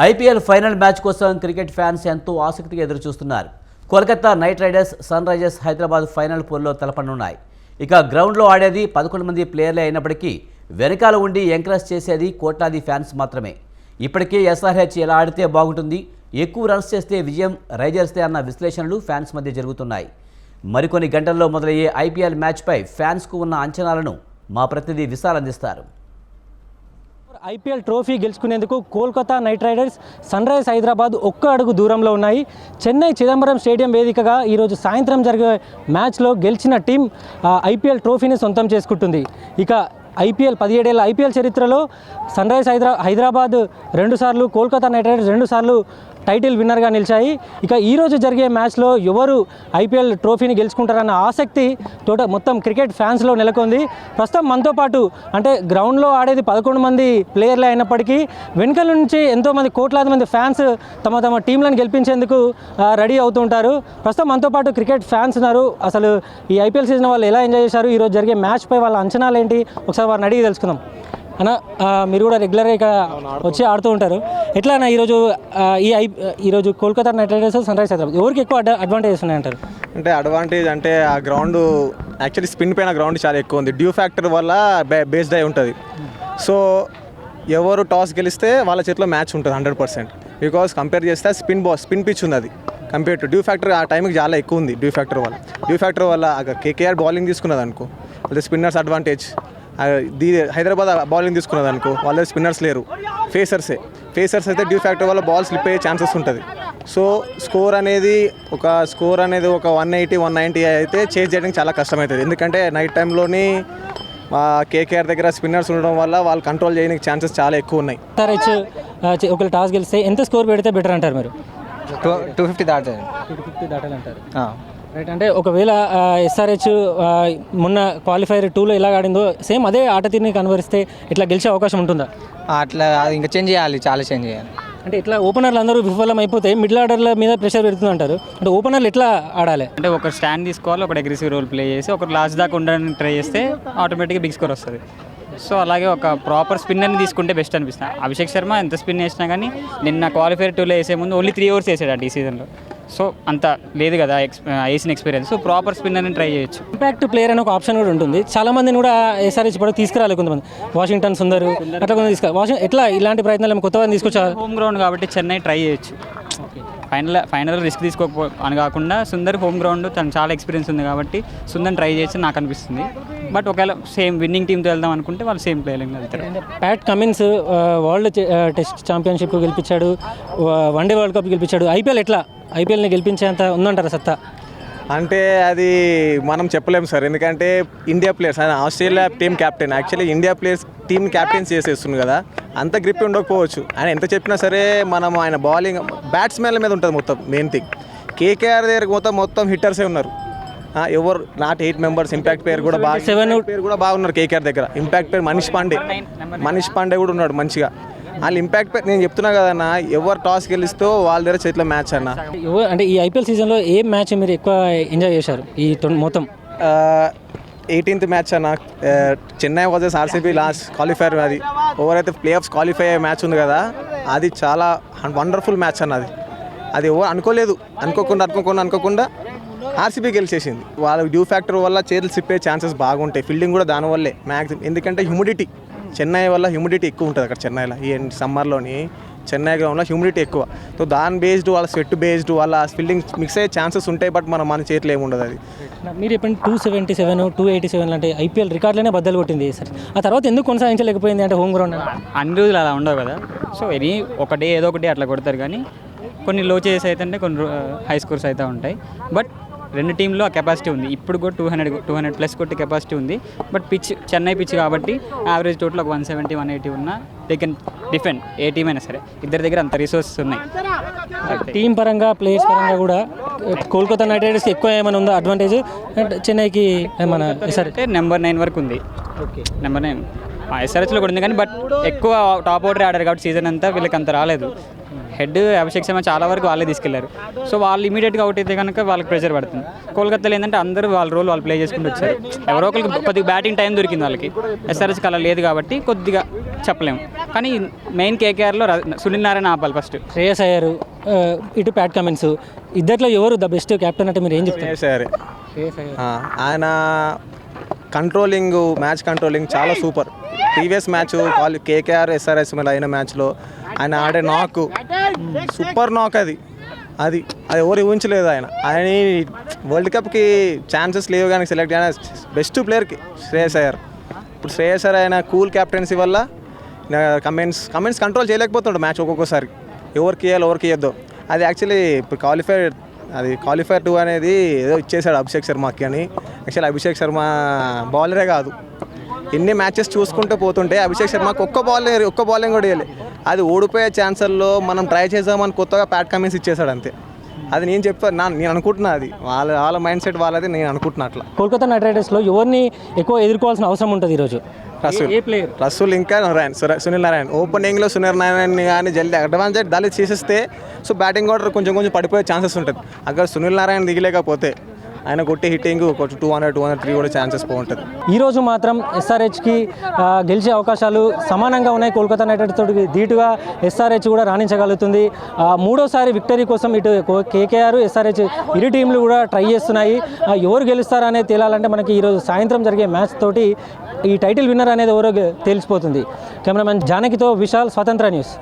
IPL final match కోసం cricket fans ఎంతో ఆసక్తిగా ఎదురుచూస్తున్నారు. Kolkata night riders, sun Risers Hyderabad final పోరులో తలపడనున్నాయి. ఇక గ్రౌండ్లో ఆడేది 11 మంది ప్లేయర్లే అయినప్పటికీ వెనకాల ఉండి ఎంకరేజ్ చేసేది కోట్లాది ఫ్యాన్స్ మాత్రమే. ఇప్పటికే ఎస్ఆర్హెచ్ ఎలా ఆడితే బాగుంటుంది, ఎక్కువ రన్స్ చేస్తే విజయం రైజర్స్దే అన్న విశ్లేషణలు ఫ్యాన్స్ మధ్య జరుగుతున్నాయి. మరికొన్ని గంటల్లో మొదలయ్యే ఐపీఎల్ మ్యాచ్పై ఫ్యాన్స్కు ఉన్న అంచనాలను మా ప్రతినిధి విశాల్ అందిస్తారు. ఐపీఎల్ ట్రోఫీ గెలుచుకునేందుకు Kolkata night riders, sun Risers Hyderabad ఒక్క అడుగు దూరంలో ఉన్నాయి. చెన్నై చిదంబరం స్టేడియం వేదికగా ఈరోజు సాయంత్రం జరిగే మ్యాచ్లో గెలిచిన టీం ఐపీఎల్ ట్రోఫీని సొంతం చేసుకుంటుంది. ఇక 17 ఏళ్ల ఐపీఎల్ చరిత్రలో సన్ రైజర్స్ హైదరాబాద్ 2 సార్లు, కోల్కతా నైట్ రైడర్స్ 2 సార్లు టైటిల్ విన్నర్గా నిలిచాయి. ఇక ఈరోజు జరిగే మ్యాచ్లో ఎవరు ఐపీఎల్ ట్రోఫీని గెలుచుకుంటారన్న ఆసక్తి మొత్తం క్రికెట్ ఫ్యాన్స్లో నెలకొంది. ప్రస్తుతం మనతో పాటు అంటే గ్రౌండ్లో ఆడేది 11 మంది ప్లేయర్లే అయినప్పటికీ వెనుకల నుంచి ఎంతోమంది కోట్లాది మంది ఫ్యాన్స్ తమ టీంలను గెలిపించేందుకు రెడీ అవుతుంటారు. ప్రస్తుతం మనతో పాటు క్రికెట్ ఫ్యాన్స్ ఉన్నారు. అసలు ఈ ఐపీఎల్ సీజన్ వాళ్ళు ఎలా ఎంజాయ్ చేశారు, ఈరోజు జరిగే మ్యాచ్పై వాళ్ళ అంచనాలు ఏంటి, ఒకసారి వారిని అడిగి తెలుసుకుందాం. అన్న, మీరు కూడా రెగ్యులర్గా ఇక్కడ వచ్చి ఆడుతూ ఉంటారు. ఎట్లా అన్న ఈరోజు Kolkata night riders, sun Risers Hyderabad ఎవరికి ఎక్కువ అడ్వాంటేజెస్ ఉన్నాయంటారు? అంటే అడ్వాంటేజ్ అంటే ఆ గ్రౌండ్ యాక్చువల్లీ స్పిన్ పైన గ్రౌండ్ చాలా ఎక్కువ ఉంది. డ్యూ ఫ్యాక్టర్ వల్ల బేస్డ్ అయి ఉంటుంది. సో ఎవరు టాస్ గెలిస్తే వాళ్ళ చేతిలో మ్యాచ్ ఉంటుంది 100%. బికాస్ కంపేర్ చేస్తే స్పిన్ పిచ్ ఉంది. అది కంపేర్ టు డ్యూ ఫ్యాక్టర్ ఆ టైంకి చాలా ఎక్కువ ఉంది. డ్యూ ఫ్యాక్టర్ వల్ల కేకేఆర్ బౌలింగ్ తీసుకున్నది అనుకో, అదే స్పిన్నర్స్ అడ్వాంటేజ్. హైదరాబాద్ బౌలింగ్ తీసుకున్నది అనుకో, వాళ్ళ స్పిన్నర్స్ లేరు, ఫేసర్స్ అయితే డ్యూ ఫ్యాక్టర్ వల్ల బాల్ స్లిప్ అయ్యే ఛాన్సెస్ ఉంటుంది. సో స్కోర్ అనేది ఒక 180, 190 అయితే చేజ్ చేయడానికి చాలా కష్టమవుతుంది. ఎందుకంటే నైట్ టైంలోని కేకేఆర్ దగ్గర స్పిన్నర్స్ ఉండడం వల్ల వాళ్ళు కంట్రోల్ చేయడానికి ఛాన్సెస్ చాలా ఎక్కువ ఉన్నాయి. ఒకవేళ టాస్ గెలిస్తే ఎంత స్కోర్ పెడితే బెటర్ అంటారు మీరు? 250 దాటాలి. 250 దాటాలంటారు. రైట్. అంటే ఒకవేళ ఎస్ఆర్హెచ్ మొన్న క్వాలిఫైర్ 2లో ఎలా ఆడిందో సేమ్ అదే ఆట తీరుని కనబరిస్తే ఇట్లా గెలిచే అవకాశం ఉంటుందా? అట్లా ఇంకా చేంజ్ చేయాలి, చాలా చేంజ్ చేయాలి. అంటే ఇట్లా ఓపెనర్లు అందరూ విఫలం అయిపోతే మిడిల్ ఆర్డర్ల మీద ప్రెషర్ పెడుతుంది అంటారు. అంటే ఓపెనర్లు ఎట్లా ఆడాలి? అంటే ఒక స్టాండ్ తీసుకోవాలి, ఒక అగ్రెసివ్ రోల్ ప్లే చేసి ఒక లాస్ట్ దాకా ఉండడానికి ట్రై చేస్తే ఆటోమేటిక్గా బిగ్ స్కోర్ వస్తుంది. సో అలాగే ఒక ప్రాపర్ స్పిన్నర్ని తీసుకుంటే బెస్ట్ అనిపిస్తుంది. అభిషేక్ శర్మ ఎంత స్పిన్ వేసినా కానీ నిన్న క్వాలిఫైర్ 2లో వేసే ముందు ఓన్లీ 3 ఓవర్స్ వేసాడు ఈ సీజన్లో. సో అంత లేదు కదా వేసిన ఎక్స్పీరియన్స్. సో ప్రాపర్ స్పిన్నర్ని ట్రై చేయొచ్చు. ఇంపాక్ట్ ప్లేయర్ అని ఒక ఆప్షన్ కూడా ఉంటుంది. చాలా మందిని కూడా ఎస్ఆర్హెచ్ కూడా తీసుకురాలి. కొంతమంది వాషింగ్టన్ సుందర్ అట్లా కొంత ఎట్లా ఇలాంటి ప్రయత్నాలు కొత్త మంది తీసుకొచ్చారు. హోమ్ గ్రౌండ్ కాబట్టి చెన్నై ట్రై చేయొచ్చు. ఫైనల్ రిస్క్ తీసుకోకపో అని కాకుండా సుందర్ హోమ్ గ్రౌండ్ తను చాలా ఎక్స్పీరియన్స్ ఉంది కాబట్టి సుందర్ ట్రై చేయొచ్చు నాకు అనిపిస్తుంది. బట్ ఒకవేళ సేమ్ విన్నింగ్ టీంతో వెళ్దాం అనుకుంటే వాళ్ళు సేమ్ ప్లేయర్లు వెళ్తారు. Pat Cummins world test championship గెలిపించాడు, వన్డే వరల్డ్ కప్ గెలిపించాడు. ఐపీఎల్ని గెలిపించేంత ఉందంటారా సత్తా? అంటే అది మనం చెప్పలేము సార్. ఎందుకంటే ఇండియా ప్లేయర్స్, ఆయన Australia team captain. Actually India players team captains చేసేస్తుంది కదా, అంత గ్రిప్ ఉండకపోవచ్చు. ఆయన ఎంత చెప్పినా సరే మనం ఆయన బౌలింగ్ బ్యాట్స్మెన్ల మీద ఉంటుంది మొత్తం. మెయిన్ థింగ్ కేకేఆర్ దగ్గర మొత్తం హిట్టర్సే ఉన్నారు. ఎవరు నాట్ 8 మెంబర్స్. ఇంపాక్ట్ ప్లేయర్ కూడా బాగున్నారు కేకేఆర్ దగ్గర. ఇంపాక్ట్ ప్లేయర్ మనీష్ పాండే కూడా ఉన్నాడు మంచిగా. వాళ్ళు ఇంపాక్ట్ నేను చెప్తున్నా కదన్నా, ఎవరు టాస్ గెలిస్తూ వాళ్ళ దగ్గర చేతిలో మ్యాచ్ అన్న. అంటే ఈ ఐపీఎల్ సీజన్లో ఏ మ్యాచ్ మీరు ఎక్కువ ఎంజాయ్ చేశారు ఈ మొత్తం? 18th మ్యాచ్ అన్న, Chennai versus RCB last qualifier. అది ఎవరైతే ప్లే ఆఫ్స్ క్వాలిఫై అయ్యే మ్యాచ్ ఉంది కదా, అది చాలా వండర్ఫుల్ మ్యాచ్ అన్న. అది ఎవరు అనుకోకుండా ఆర్సీబీ గెలిచేసింది. వాళ్ళ డ్యూ ఫ్యాక్టర్ వల్ల చేతులు సిప్పే ఛాన్సెస్ బాగుంటాయి. ఫీల్డింగ్ కూడా దానివల్లే మ్యాక్సిమం. ఎందుకంటే హ్యూమిడిటీ, చెన్నై వల్ల హ్యూమిడిటీ ఎక్కువ ఉంటుంది అక్కడ. చెన్నైలో ఈ సమ్మర్లోని చెన్నై గ్రౌండ్లో హ్యూమిడిటీ ఎక్కువ. సో దాని బేస్డ్, వాళ్ళ స్వెట్ బేస్డ్, వాళ్ళ ఫీల్డింగ్ మిక్స్ అయ్యే ఛాన్సెస్ ఉంటాయి. బట్ మన చేతిలో ఏముండదు. అది మీరు చెప్పండి 277, 287 అంటే ఐపీఎల్ రికార్డులనే బద్దలు కొట్టింది సార్. ఆ తర్వాత ఎందుకు కొనసాగించలేకపోయింది? అంటే హోమ్ గ్రౌండ్ అన్ని రోజులు అలా ఉండవు కదా. సో ఏదో ఒకటి అట్లా కొడతారు. కానీ కొన్ని లో చేసి అయితే కొన్ని హై స్కోర్స్ అయితే ఉంటాయి. బట్ రెండు టీంలో ఆ కెపాసిటీ ఉంది. ఇప్పుడు కూడా 200 ప్లస్ కొట్టి కెపాసిటీ ఉంది. బట్ చెన్నై పిచ్ కాబట్టి యావరేజ్ టోటల్ ఒక 170, 180 ఉన్నా they can defend. A team అయినా సరే ఇద్దరి దగ్గర అంత రిసోర్సెస్ ఉన్నాయి. టీం పరంగా, ప్లేయర్స్ పరంగా కూడా కోల్కతా నైట్ రైడర్స్కి ఎక్కువ ఏమైనా ఉందా అడ్వాంటేజ్? చెన్నైకి ఏమైనా అంటే నెంబర్ 9 వరకు ఉంది. నెంబర్ 9 ఎస్ఆర్హెచ్లో కూడా ఉంది. కానీ బట్ ఎక్కువ టాప్ ఆర్డర్ ఆడారు కాబట్టి సీజన్ అంతా వీళ్ళకి అంత రాలేదు. హెడ్ అభిషేక్ శర్మ చాలా వరకు వాళ్ళే తీసుకెళ్లారు. సో వాళ్ళు ఇమీడియట్గా అవుట్ అయితే కనుక వాళ్ళకి ప్రెషర్ పడుతుంది. కోల్కతాలో ఏంటంటే అందరూ వాళ్ళ రోల్ వాళ్ళు ప్లే చేసుకుంటూ వచ్చారు. ఎవరో ఒకరికి కొద్దిగా బ్యాటింగ్ టైం దొరికింది వాళ్ళకి. ఎస్ఆర్హెచ్కి అలా లేదు కాబట్టి కొద్దిగా చెప్పలేము. కానీ మెయిన్ కేకేఆర్లో సునీల్ నారాయణ ఆపాలి ఫస్ట్. శ్రేయస్ అయ్యారు, ఇటు ప్యాట్ కమిన్స్, ఇద్దట్లో ఎవరు ద బెస్ట్ కెప్టెన్ అంటే మీరు ఏం చెప్తారు? సరే ఆయన మ్యాచ్ కంట్రోలింగ్ చాలా super. Previous match KKR SRS మీద అయిన మ్యాచ్లో ఆయన ఆడే నాక్ సూపర్ నాక్. అది ఎవరు ఊహించలేదు. ఆయన వరల్డ్ కప్కి ఛాన్సెస్ లేవు కానీ సెలెక్ట్ అయిన బెస్ట్ ప్లేయర్కి శ్రేయస్ అయ్యార్. ఇప్పుడు శ్రేయస్ అయ్యార్ ఆయన కూల్ క్యాప్టెన్సీ వల్ల కమెంట్స్ కంట్రోల్ చేయలేకపోతుండే మ్యాచ్ ఒక్కొక్కసారి ఎవరికి ఇవ్వాలి ఎవరికి ఇవ్వద్దు. అది యాక్చువల్లీ ఇప్పుడు క్వాలిఫైర్ 2 అనేది ఏదో ఇచ్చేసాడు అభిషేక్ శర్మకి అని. యాక్చువల్లీ అభిషేక్ శర్మ బౌలరే కాదు. ఎన్ని మ్యాచెస్ చూసుకుంటూ పోతుంటే అభిషేక్ శర్మకి ఒక్క బౌలింగ్ కూడా వేయాలి. అది ఓడిపోయే ఛాన్సల్లో మనం ట్రై చేద్దామని కొత్తగా ప్యాట్ కమిన్స్ ఇచ్చేసాడు అంతే. అది నేను అనుకుంటున్నా, అది వాళ్ళ మైండ్ సెట్ వాళ్ళది, నేను అనుకుంటున్నా అట్లా. కోల్కతా నైట్ రైడర్స్లో ఎవరిని ఎక్కువ ఎదుర్కోవాల్సిన అవసరం ఉంటుంది ఈరోజు? రసూల్ ఇంకా సునీల్ నారాయణ. ఓపెనింగ్లో సునీల్ నారాయణ కానీ జల్దీ అడ్వాన్స్ దాన్ని చేసేస్తే సో బ్యాటింగ్ ఆర్డర్ కొంచెం పడిపోయే ఛాన్సెస్ ఉంటుంది. అక్కడ సునీల్ నారాయణ దిగలేకపోతే ఆయన కొట్టి హిట్టింగ్ 200-203 కూడా ఛాన్సెస్ బాగుంటుంది. ఈరోజు మాత్రం ఎస్ఆర్హెచ్కి గెలిచే అవకాశాలు సమానంగా ఉన్నాయి. కోల్కతా నైట్ రైడర్స్ తోటి ధీటుగా ఎస్ఆర్హెచ్ కూడా రాణించగలుగుతుంది. మూడోసారి విక్టరీ కోసం ఇటు కేకేఆర్ ఎస్ఆర్హెచ్ ఇరు టీంలు కూడా ట్రై చేస్తున్నాయి. ఎవరు గెలుస్తారనేది తేలాలంటే మనకి ఈరోజు సాయంత్రం జరిగే మ్యాచ్ తోటి ఈ టైటిల్ విన్నర్ అనేది ఎవరో తెలిసిపోతుంది. కెమెరామెన్ జానకితో విశాల్, స్వతంత్ర న్యూస్.